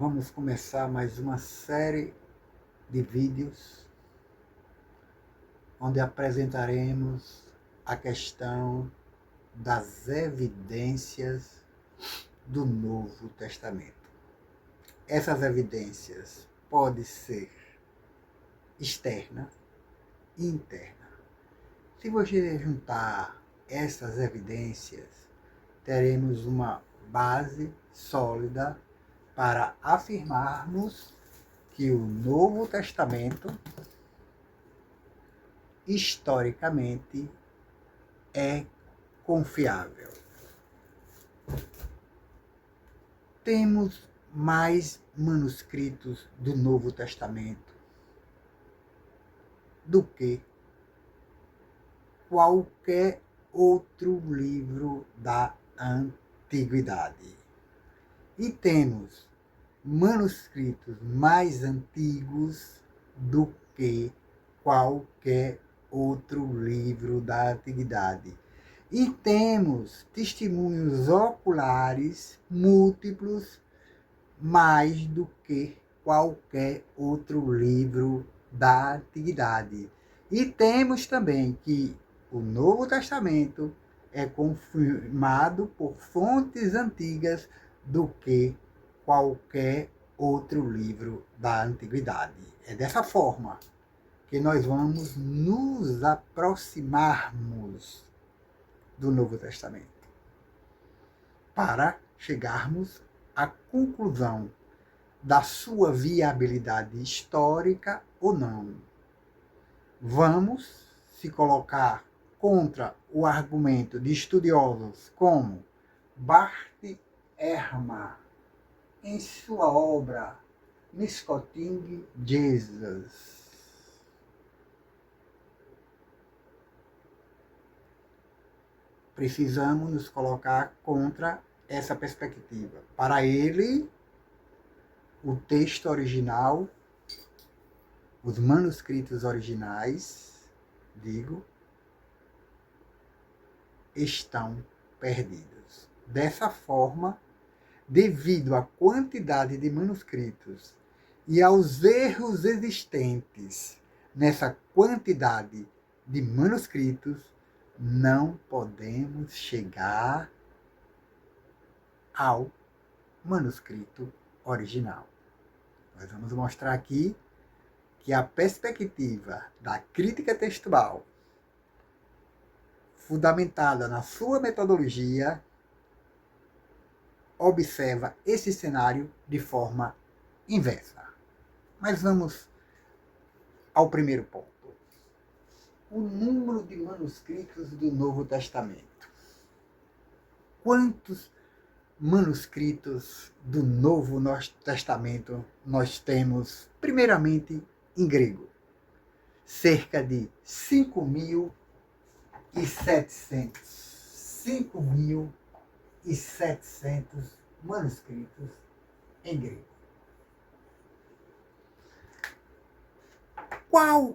vamos começar mais uma série de vídeos onde apresentaremos a questão das evidências do Novo Testamento. Essas evidências podem ser externa e interna. Se você juntar essas evidências, teremos uma base sólida para afirmarmos que o Novo Testamento, historicamente, é confiável. Temos mais manuscritos do Novo Testamento do que qualquer outro livro da Antiguidade. E temos manuscritos mais antigos do que qualquer outro livro da Antiguidade. E temos testemunhos oculares múltiplos mais do que qualquer outro livro da Antiguidade. E temos também que o Novo Testamento é confirmado por fontes antigas do que qualquer outro livro da Antiguidade. É dessa forma que nós vamos nos aproximarmos do Novo Testamento para chegarmos à conclusão da sua viabilidade histórica ou não. Vamos se colocar contra o argumento de estudiosos como Bart Ehrman, em sua obra Misquoting Jesus. Precisamos nos colocar contra essa perspectiva. Para ele, o texto original, os manuscritos originais, estão perdidos. Dessa forma, devido à quantidade de manuscritos e aos erros existentes nessa quantidade de manuscritos, não podemos chegar ao manuscrito original. Nós vamos mostrar aqui que a perspectiva da crítica textual, fundamentada na sua metodologia, observa esse cenário de forma inversa. Mas vamos ao primeiro ponto. O número de manuscritos do Novo Testamento. Quantos manuscritos do Novo Testamento nós temos, primeiramente, em grego? Cerca de 5.700. 5.700 manuscritos em grego.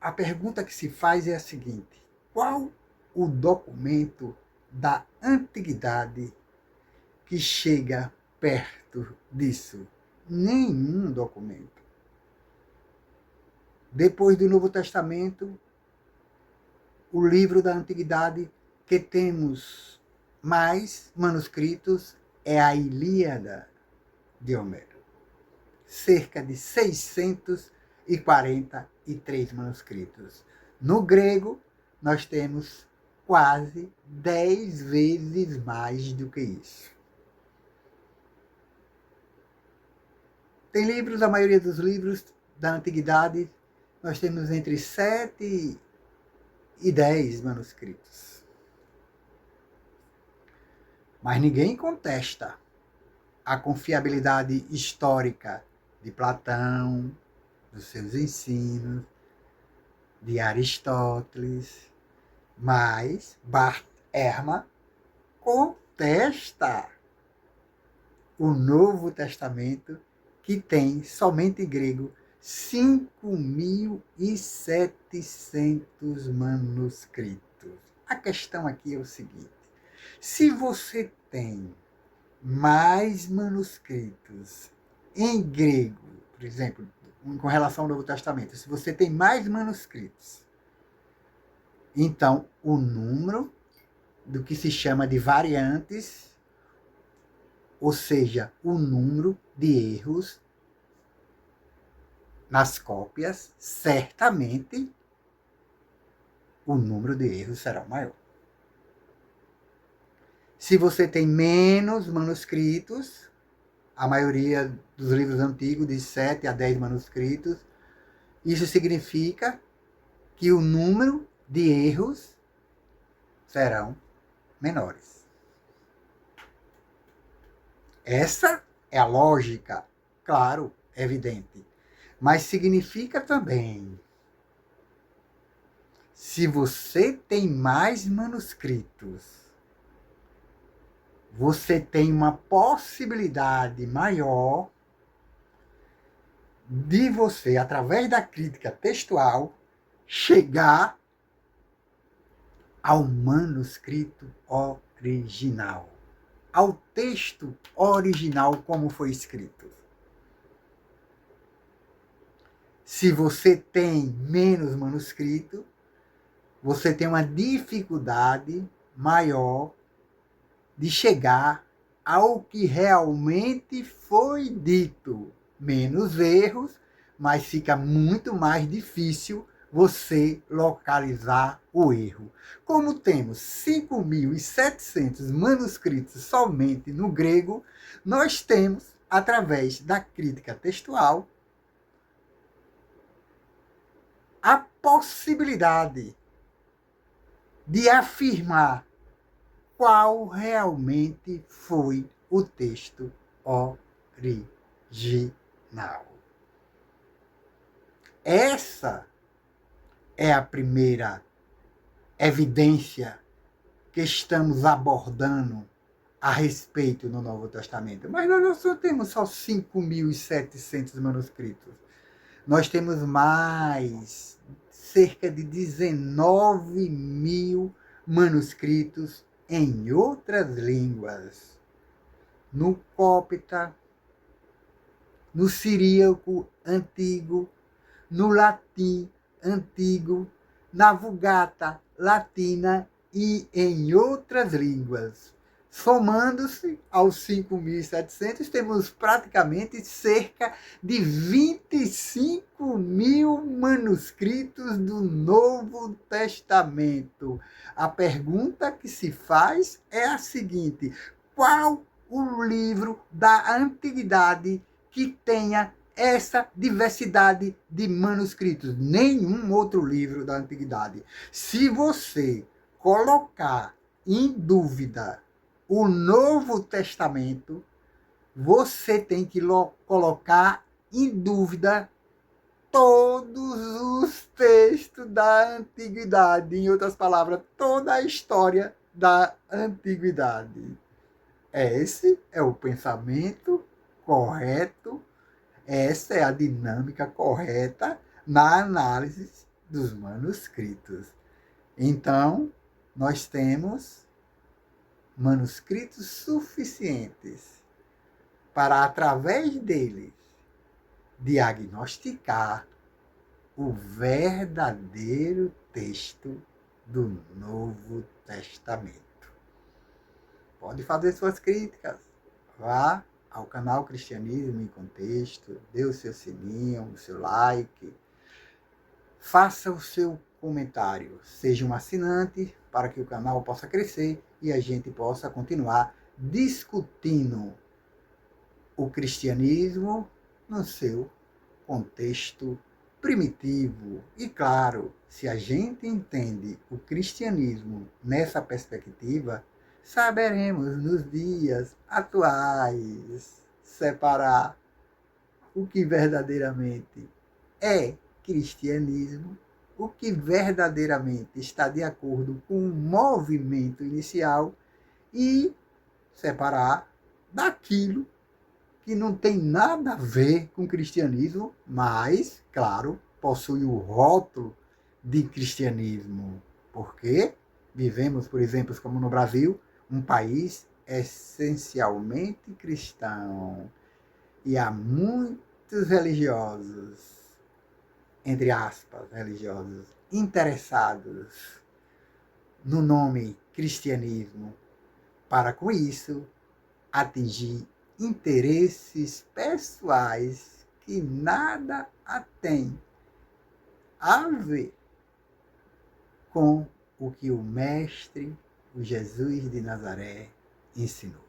A pergunta que se faz é a seguinte: qual o documento da antiguidade que chega perto disso? Nenhum documento. Depois do Novo Testamento, o livro da antiguidade que temos mais manuscritos é a Ilíada de Homero. Cerca de 643 manuscritos. No grego, nós temos quase 10 vezes mais do que isso. Tem livros, a maioria dos livros da antiguidade, nós temos entre 7 e 10 manuscritos. Mas ninguém contesta a confiabilidade histórica de Platão, dos seus ensinos, de Aristóteles, mas Bart Ehrman contesta o Novo Testamento, que tem somente em grego 5.700 manuscritos. A questão aqui é o seguinte: se você tem mais manuscritos em grego, por exemplo, com relação ao Novo Testamento, se você tem mais manuscritos, então o número do que se chama de variantes, ou seja, o número de erros nas cópias, certamente o número de erros será maior. Se você tem menos manuscritos, a maioria dos livros antigos, de 7 a 10 manuscritos, isso significa que o número de erros serão menores. Essa é a lógica, claro, evidente. Mas significa também, se você tem mais manuscritos, você tem uma possibilidade maior de você, através da crítica textual, chegar ao manuscrito original, ao texto original como foi escrito. Se você tem menos manuscrito, você tem uma dificuldade maior de chegar ao que realmente foi dito. Menos erros, mas fica muito mais difícil você localizar o erro. Como temos 5.700 manuscritos somente no grego, nós temos, através da crítica textual, a possibilidade de afirmar qual realmente foi o texto original. Essa é a primeira evidência que estamos abordando a respeito no Novo Testamento. Mas nós não só temos só 5.700 manuscritos. Nós temos mais, cerca de 19.000 manuscritos em outras línguas. No cópita, no siríaco antigo, no latim antigo, na Vulgata latina e em outras línguas. Somando-se aos 5.700, temos praticamente cerca de 25.000 manuscritos do Novo Testamento. A pergunta que se faz é a seguinte: qual o livro da antiguidade que tenha essa diversidade de manuscritos? Nenhum outro livro da antiguidade. Se você colocar em dúvida o Novo Testamento, você tem que colocar em dúvida todos os textos da antiguidade. Em outras palavras, toda a história da antiguidade. Esse é o pensamento correto, essa é a dinâmica correta na análise dos manuscritos. Então, nós temos manuscritos suficientes para, através deles, diagnosticar o verdadeiro texto do Novo Testamento. Pode fazer suas críticas. Vá ao canal Cristianismo em Contexto, dê o seu sininho, o seu like, faça o seu comentário, seja um assinante para que o canal possa crescer e a gente possa continuar discutindo o cristianismo no seu contexto primitivo. E claro, se a gente entende o cristianismo nessa perspectiva, saberemos nos dias atuais separar o que verdadeiramente é cristianismo, o que verdadeiramente está de acordo com o movimento inicial e separar daquilo que não tem nada a ver com cristianismo, mas, claro, possui o rótulo de cristianismo. Porque vivemos, por exemplo, como no Brasil, um país essencialmente cristão. E há muitos religiosos, entre aspas, religiosos, interessados no nome cristianismo, para com isso atingir interesses pessoais que nada a têm a ver com o que o Mestre, o Jesus de Nazaré, ensinou.